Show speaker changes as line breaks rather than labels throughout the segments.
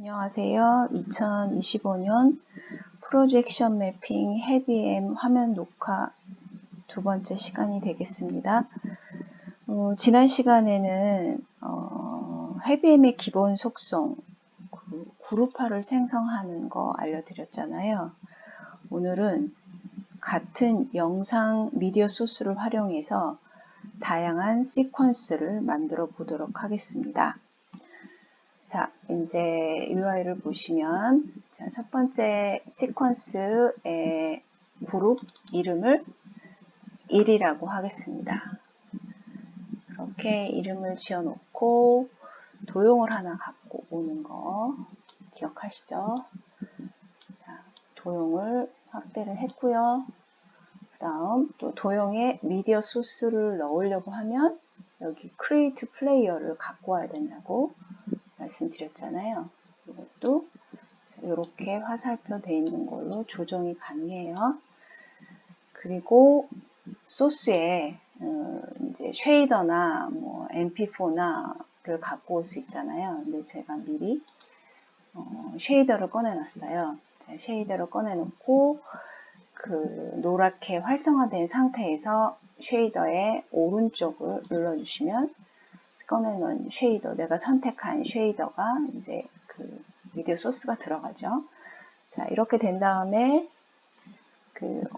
안녕하세요. 2025년 프로젝션 매핑 헤비엠 화면 녹화 두 번째 시간이 되겠습니다. 지난 시간에는 헤비엠의 기본 속성, 그룹화를 생성하는 거 알려드렸잖아요. 오늘은 같은 영상 미디어 소스를 활용해서 다양한 시퀀스를 만들어 보도록 하겠습니다. 자, 이제 UI를 보시면 첫 번째 시퀀스의 그룹 이름을 1이라고 하겠습니다. 이렇게 이름을 지어놓고 도형을 하나 갖고 오는 거 기억하시죠? 자, 도형을 확대를 했고요. 그 다음 또 도형에 미디어 소스를 넣으려고 하면 여기 create player를 갖고 와야 된다고 말씀드렸잖아요. 이것도 이렇게 화살표 되어 있는 걸로 조정이 가능해요. 그리고 소스에 이제 쉐이더나 뭐 MP4나를 갖고 올 수 있잖아요. 근데 제가 미리 쉐이더를 꺼내놨어요. 쉐이더를 꺼내놓고 그 노랗게 활성화된 상태에서 쉐이더의 오른쪽을 눌러주시면 꺼내놓은 쉐이더, 내가 선택한 쉐이더가 이제 그 미디어 소스가 들어가죠. 자, 이렇게 된 다음에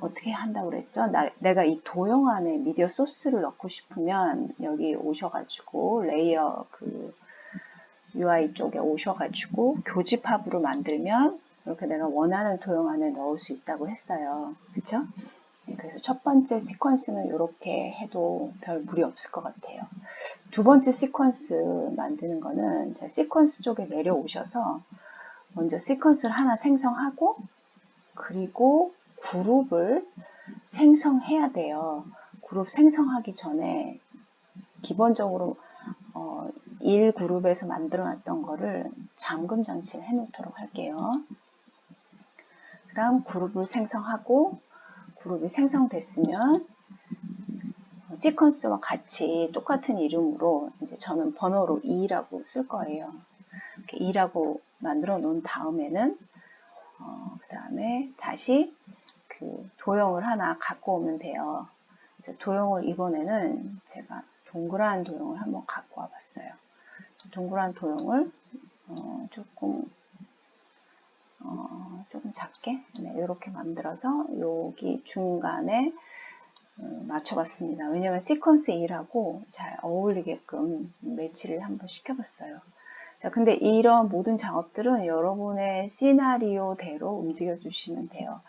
어떻게 한다고 그랬죠? 내가 이 도형 안에 미디어 소스를 넣고 싶으면 여기 오셔가지고 레이어 UI 쪽에 오셔가지고 교집합으로 만들면 이렇게 내가 원하는 도형 안에 넣을 수 있다고 했어요. 그쵸? 그래서 첫 번째 시퀀스는 이렇게 해도 별 무리 없을 것 같아요. 두 번째 시퀀스 만드는 거는 시퀀스 쪽에 내려오셔서 먼저 시퀀스를 하나 생성하고 그리고 그룹을 생성해야 돼요. 그룹 생성하기 전에 기본적으로 1그룹에서 만들어 놨던 거를 잠금 장치를 해 놓도록 할게요. 그 다음 그룹을 생성하고 그룹이 생성됐으면 시퀀스와 같이 똑같은 이름으로 이제 저는 번호로 2라고 쓸 거예요. 이렇게 2라고 만들어 놓은 다음에는 그 다음에 다시 그 도형을 하나 갖고 오면 돼요. 도형을 이번에는 제가 동그란 도형을 한번 갖고 와봤어요. 동그란 도형을 조금 작게 이렇게 만들어서 여기 중간에 맞춰봤습니다. 왜냐면 시퀀스 2라고 잘 어울리게끔 매치를 한번 시켜봤어요. 자, 근데 이런 모든 작업들은 여러분의 시나리오대로 움직여 주시면 돼요.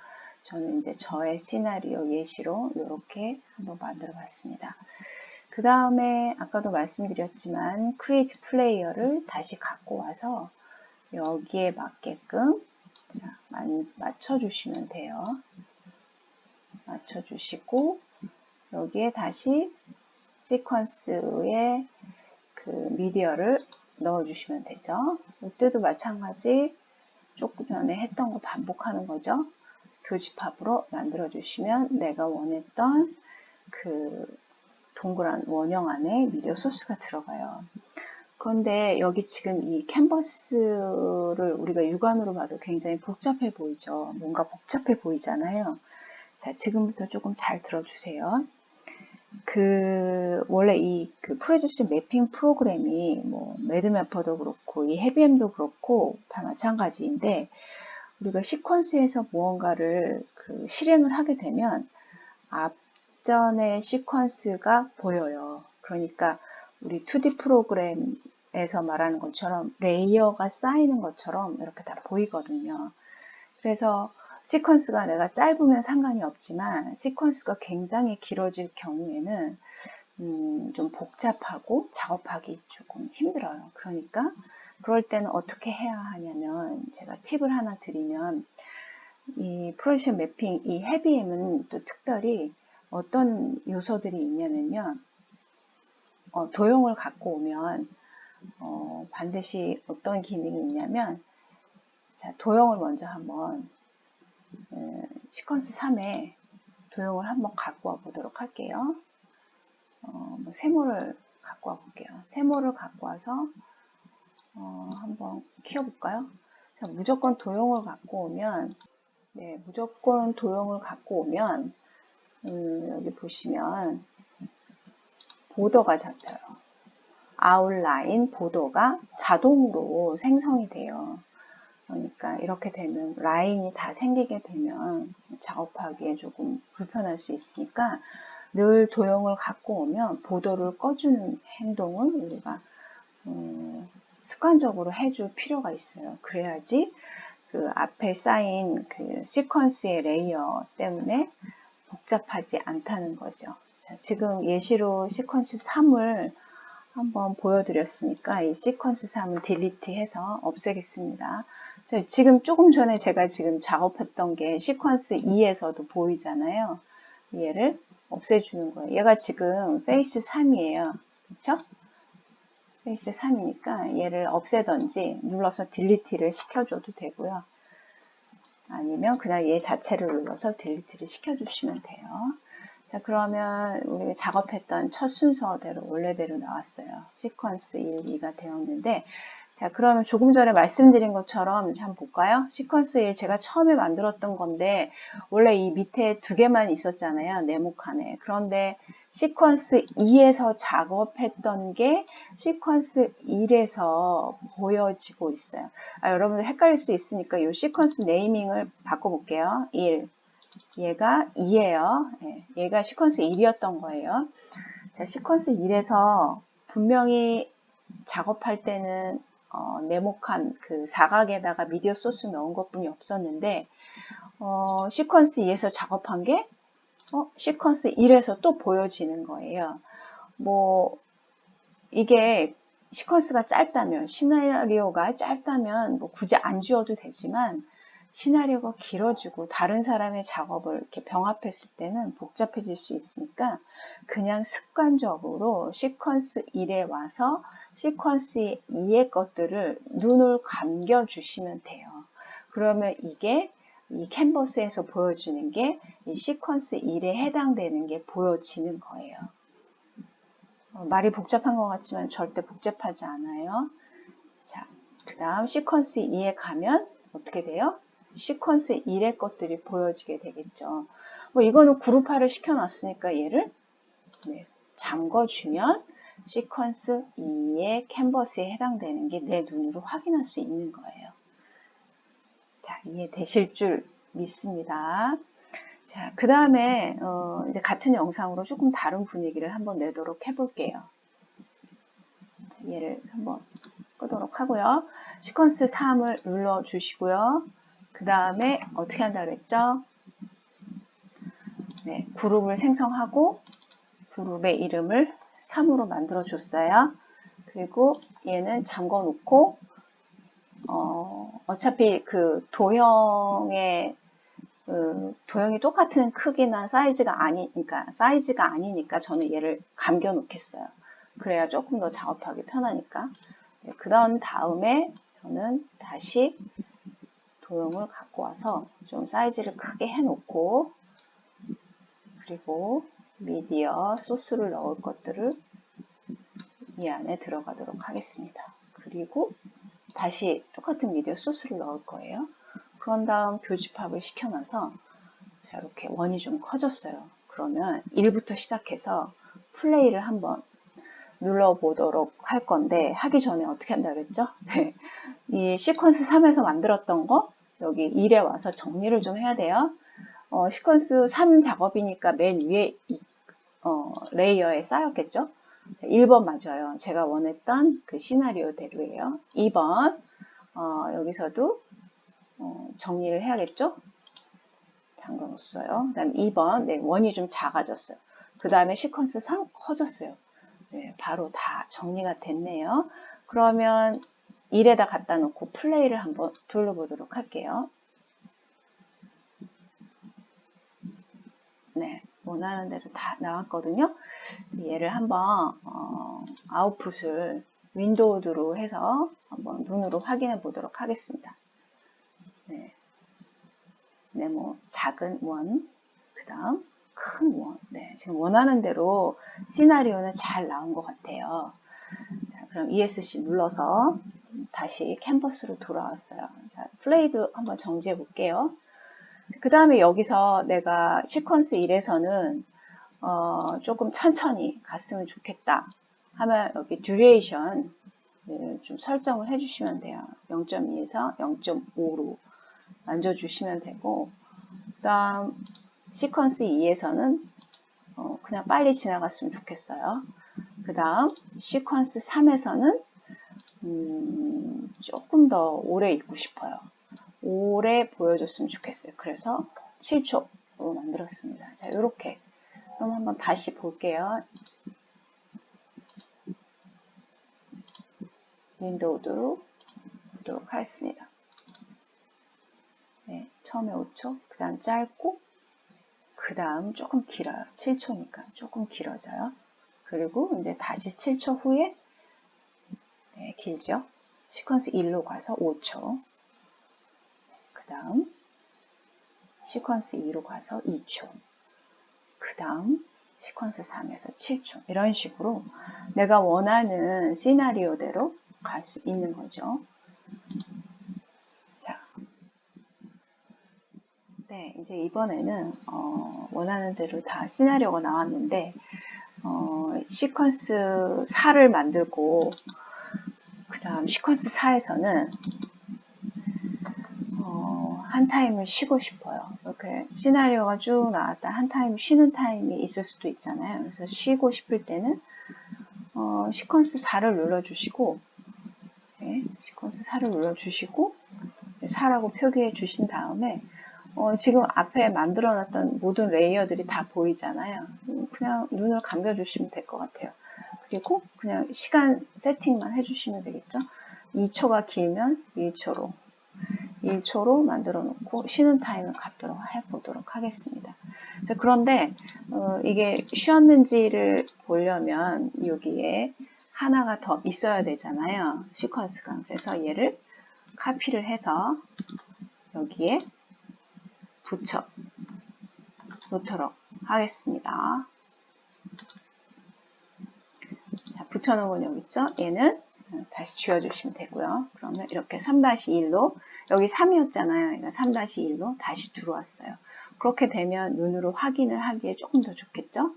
저는 이제 저의 시나리오 예시로 이렇게 한번 만들어 봤습니다. 그 다음에 아까도 말씀드렸지만 create player를 다시 갖고 와서 여기에 맞게끔 맞춰주시면 돼요. 맞춰주시고 여기에 다시 시퀀스의 그 미디어를 넣어주시면 되죠. 이때도 마찬가지 조금 전에 했던 거 반복하는 거죠. 교집합으로 만들어주시면 내가 원했던 그 동그란 원형 안에 미디어 소스가 들어가요. 그런데 여기 지금 이 캔버스를 우리가 육안으로 봐도 굉장히 복잡해 보이죠. 뭔가 복잡해 보이잖아요. 자, 지금부터 조금 잘 들어주세요. 원래 프로젝션 매핑 프로그램이 매드매퍼도 그렇고 이 헤비엠도 그렇고 다 마찬가지인데 우리가 시퀀스에서 무언가를 실행을 하게 되면 앞전의 시퀀스가 보여요. 그러니까 우리 2D 프로그램에서 말하는 것처럼 레이어가 쌓이는 것처럼 이렇게 다 보이거든요. 그래서 시퀀스가 내가 짧으면 상관이 없지만 시퀀스가 굉장히 길어질 경우에는 좀 복잡하고 작업하기 조금 힘들어요. 그러니까 그럴 때는 어떻게 해야 하냐면 제가 팁을 하나 드리면 이 프로젝션 매핑, 이 헤비엠은 또 특별히 어떤 요소들이 있냐면요. 도형을 갖고 오면 반드시 어떤 기능이 있냐면 자, 도형을 먼저 한번 시퀀스 3에 도형을 한번 갖고 와 보도록 할게요. 세모를 갖고 와 볼게요. 세모를 갖고 와서 한번 키워볼까요? 자, 무조건 도형을 갖고 오면, 네, 무조건 도형을 갖고 오면, 여기 보시면, 보더가 잡혀요. 아웃라인 보더가 자동으로 생성이 돼요. 그러니까 이렇게 되면 라인이 다 생기게 되면 작업하기에 조금 불편할 수 있으니까 늘 도형을 갖고 오면 보더를 꺼주는 행동을 우리가 습관적으로 해줄 필요가 있어요. 그래야지 그 앞에 쌓인 그 시퀀스의 레이어 때문에 복잡하지 않다는 거죠. 자, 지금 예시로 시퀀스 3을 한번 보여드렸으니까 이 시퀀스 3은 딜리트 해서 없애겠습니다. 자, 지금 조금 전에 제가 지금 작업했던 게 시퀀스 2에서도 보이잖아요. 얘를 없애주는 거예요. 얘가 지금 페이스 3이에요. 그쵸? 페이스 3이니까 얘를 없애던지 눌러서 딜리트를 시켜줘도 되고요. 아니면 그냥 얘 자체를 눌러서 딜리트를 시켜주시면 돼요. 자, 그러면 우리가 작업했던 첫 순서대로 원래대로 나왔어요. 시퀀스 1, 2가 되었는데, 자, 그러면 조금 전에 말씀드린 것처럼 한번 볼까요? 시퀀스 1 제가 처음에 만들었던 건데, 원래 이 밑에 두 개만 있었잖아요. 네모칸에. 그런데 시퀀스 2에서 작업했던 게 시퀀스 1에서 보여지고 있어요. 여러분들 헷갈릴 수 있으니까 이 시퀀스 네이밍을 바꿔볼게요. 1. 얘가 2예요. 얘가 시퀀스 1이었던 거예요. 자, 시퀀스 1에서 분명히 작업할 때는 네모칸 그 사각에다가 미디어 소스 넣은 것뿐이 없었는데 시퀀스 2에서 작업한 게 시퀀스 1에서 또 보여지는 거예요. 뭐 이게 시퀀스가 짧다면, 시나리오가 짧다면 뭐 굳이 안 지워도 되지만 시나리오가 길어지고 다른 사람의 작업을 이렇게 병합했을 때는 복잡해질 수 있으니까 그냥 습관적으로 시퀀스 1에 와서 시퀀스 2의 것들을 눈을 감겨 주시면 돼요. 그러면 이게 이 캔버스에서 보여주는 게 이 시퀀스 1에 해당되는 게 보여지는 거예요. 말이 복잡한 것 같지만 절대 복잡하지 않아요. 자, 그 다음 시퀀스 2에 가면 어떻게 돼요? 시퀀스 1의 것들이 보여지게 되겠죠. 뭐 이거는 그룹화를 시켜놨으니까 얘를 잠궈주면 시퀀스 2의 캔버스에 해당되는 게 내 눈으로 확인할 수 있는 거예요. 자, 이해되실 줄 믿습니다. 자, 그 다음에 이제 같은 영상으로 조금 다른 분위기를 한번 내도록 해볼게요. 얘를 한번 끄도록 하고요. 시퀀스 3을 눌러주시고요. 그 다음에 어떻게 한다 그랬죠? 네, 그룹을 생성하고 그룹의 이름을 3으로 만들어 줬어요. 그리고 얘는 잠궈 놓고 어차피 그 도형이 똑같은 크기나 사이즈가 아니니까 저는 얘를 감겨 놓겠어요. 그래야 조금 더 작업하기 편하니까. 네, 그런 다음에 저는 다시 도형을 갖고 와서 좀 사이즈를 크게 해놓고 그리고 미디어 소스를 넣을 것들을 이 안에 들어가도록 하겠습니다. 그리고 다시 똑같은 미디어 소스를 넣을 거예요. 그런 다음 교집합을 시켜놔서 자, 이렇게 원이 좀 커졌어요. 그러면 1부터 시작해서 플레이를 한번 눌러보도록 할 건데 하기 전에 어떻게 한다 그랬죠? 네. 이 시퀀스 3에서 만들었던 거 여기 1에 와서 정리를 좀 해야 돼요. 시퀀스 3 작업이니까 맨 위에 레이어에 쌓였겠죠? 1번 맞아요. 제가 원했던 그 시나리오대로예요. 2번 여기서도 정리를 해야겠죠? 잠궈놓았어요. 그 다음 2번 네, 원이 좀 작아졌어요. 그 다음에 시퀀스 3 커졌어요. 네, 바로 다 정리가 됐네요. 그러면 1에다 갖다 놓고 플레이를 한번 돌려보도록 할게요. 네, 원하는 대로 다 나왔거든요. 얘를 한번 아웃풋을 윈도우드로 해서 한번 눈으로 확인해 보도록 하겠습니다. 네, 네모 작은 원, 그 다음 큰 원. 네, 지금 원하는 대로 시나리오는 잘 나온 것 같아요. 자, 그럼 ESC 눌러서 다시 캔버스로 돌아왔어요. 자, 플레이도 한번 정지해 볼게요. 그 다음에 여기서 내가 시퀀스 1에서는 조금 천천히 갔으면 좋겠다 하면 여기 듀레이션 좀 설정을 해주시면 돼요. 0.2에서 0.5로 만져주시면 되고, 그 다음 시퀀스 2에서는 그냥 빨리 지나갔으면 좋겠어요. 그 다음 시퀀스 3에서는 조금 더 오래 있고 싶어요. 오래 보여줬으면 좋겠어요. 그래서 7초로 만들었습니다. 자, 이렇게. 그럼 한번 다시 볼게요. 윈도우로 보도록 하겠습니다. 네, 처음에 5초, 그 다음 짧고, 그 다음 조금 길어요. 7초니까 조금 길어져요. 그리고 이제 다시 7초 후에 네, 길죠. 시퀀스 1로 가서 5초. 그 다음 시퀀스 2로 가서 2초. 그 다음 시퀀스 3에서 7초. 이런 식으로 내가 원하는 시나리오대로 갈 수 있는 거죠. 자, 네, 이제 이번에는 원하는 대로 다 시나리오가 나왔는데 시퀀스 4를 만들고 그 다음 시퀀스 4에서는 한 타임을 쉬고 싶어요. 이렇게 시나리오가 쭉 나왔다 한 타임 쉬는 타임이 있을 수도 있잖아요. 그래서 쉬고 싶을 때는 시퀀스 4를 눌러주시고 네, 시퀀스 4를 눌러주시고 4라고 표기해 주신 다음에 지금 앞에 만들어 놨던 모든 레이어들이 다 보이잖아요. 그냥 눈을 감겨 주시면 될 것 같아요. 그리고 그냥 시간 세팅만 해주시면 되겠죠. 2초가 길면 1초로 만들어 놓고 쉬는 타임을 갖도록 해보도록 하겠습니다. 자, 그런데 이게 쉬었는지를 보려면 여기에 하나가 더 있어야 되잖아요. 시퀀스가. 그래서 얘를 카피를 해서 여기에 붙여 놓도록 하겠습니다. 자, 붙여놓은 건 여기 있죠? 얘는 다시 지워주시면 되고요. 그러면 이렇게 3-1로 여기 3이었잖아요. 그러니까 3-1로 다시 들어왔어요. 그렇게 되면 눈으로 확인을 하기에 조금 더 좋겠죠?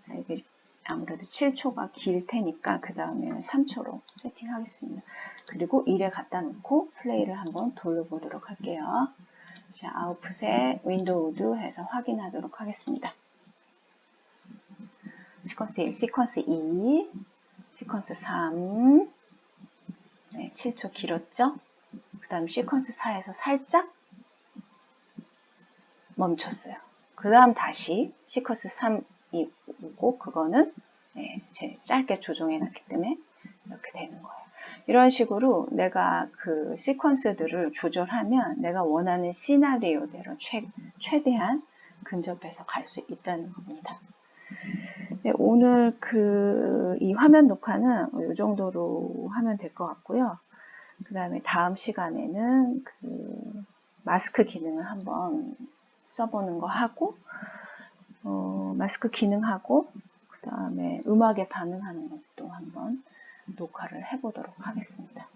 자, 이게 아무래도 7초가 길 테니까 그 다음에는 3초로 세팅하겠습니다. 그리고 1에 갖다 놓고 플레이를 한번 돌려보도록 할게요. 자, 아웃풋에 윈도우드 해서 확인하도록 하겠습니다. 시퀀스 1, 시퀀스 2, 시퀀스 3, 네, 7초 길었죠? 그 다음 시퀀스 4에서 살짝 멈췄어요. 그 다음 다시 시퀀스 3이 오고 그거는 네, 짧게 조정해 놨기 때문에 이렇게 되는 거예요. 이런 식으로 내가 그 시퀀스들을 조절하면 내가 원하는 시나리오대로 최대한 근접해서 갈 수 있다는 겁니다. 네, 오늘 이 화면 녹화는 이 정도로 하면 될 것 같고요. 그 다음에 다음 시간에는 마스크 기능을 한번 써보는 거 하고, 마스크 기능하고, 그 다음에 음악에 반응하는 것도 한번 녹화를 해보도록 하겠습니다.